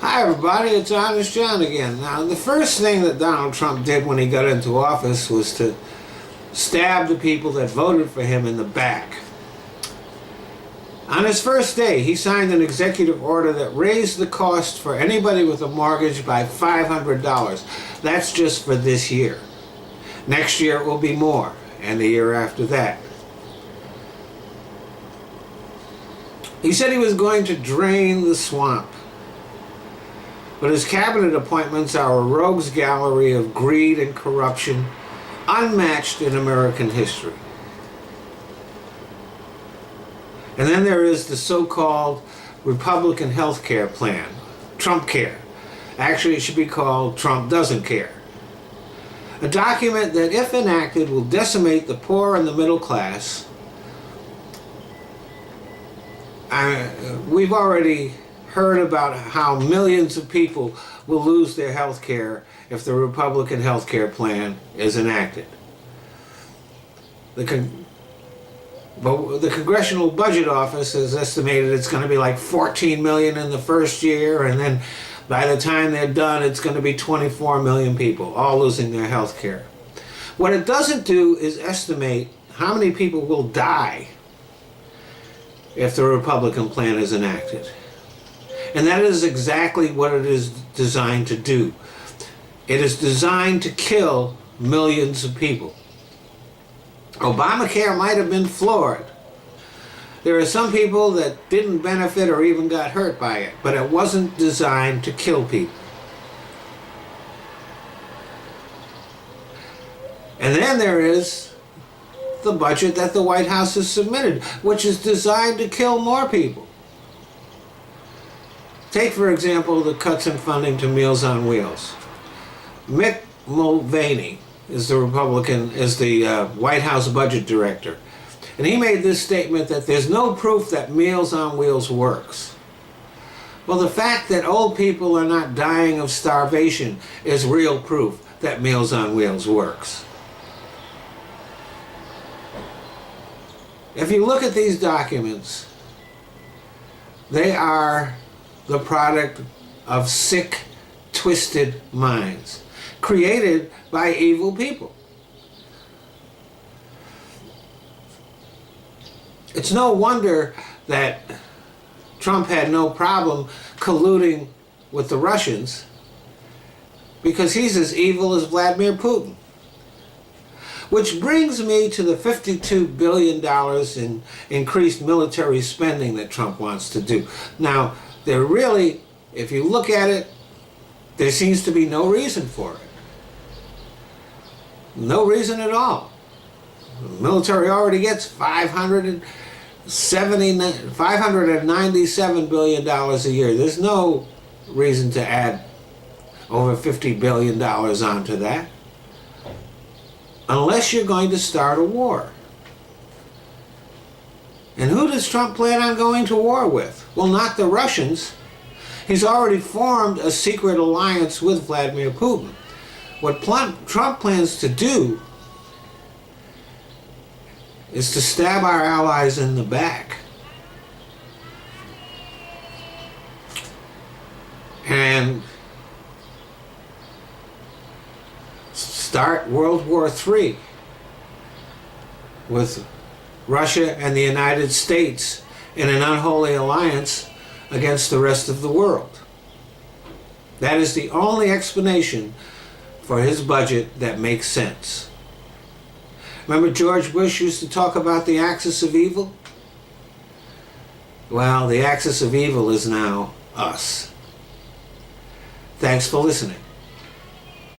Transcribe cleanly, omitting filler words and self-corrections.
Hi everybody, it's Honest John again. Now, the first thing that Donald Trump did when he got into office was to stab the people that voted for him in the back. On his first day, he signed an executive order that raised the cost for anybody with a mortgage by $500. That's just for this year. Next year it will be more, and the year after that. He said he was going to drain the swamp. But his cabinet appointments are a rogues gallery of greed and corruption unmatched in American history. And then there is the so-called Republican health care plan, Trump Care. Actually, it should be called Trump Doesn't Care. A document that, if enacted, will decimate the poor and the middle class. We've already heard about how millions of people will lose their health care if the Republican health care plan is enacted. The Congressional Budget Office has estimated it's going to be like 14 million in the first year, and then by the time they're done, it's going to be 24 million people, all losing their health care. What it doesn't do is estimate how many people will die if the Republican plan is enacted. And that is exactly what it is designed to do. It is designed to kill millions of people. Obamacare might have been flawed. There are some people that didn't benefit or even got hurt by it, but it wasn't designed to kill people. And then there is the budget that the White House has submitted, which is designed to kill more people. Take, for example, the cuts in funding to Meals on Wheels. Mick Mulvaney is the White House budget director. And he made this statement that there's no proof that Meals on Wheels works. Well, the fact that old people are not dying of starvation is real proof that Meals on Wheels works. If you look at these documents, they are the product of sick, twisted minds, created by evil people. It's no wonder that Trump had no problem colluding with the Russians, because he's as evil as Vladimir Putin. Which brings me to the $52 billion in increased military spending that Trump wants to do. Now, there really, if you look at it, there seems to be no reason for it. No reason at all. The military already gets $597 billion a year. There's no reason to add over $50 billion onto that, unless you're going to start a war. And who does Trump plan on going to war with? Well, not the Russians. He's already formed a secret alliance with Vladimir Putin. What Trump plans to do is to stab our allies in the back and start World War III with Russia and the United States in an unholy alliance against the rest of the world. That is the only explanation for his budget that makes sense. Remember George Bush used to talk about the axis of evil? Well, the axis of evil is now us. Thanks for listening.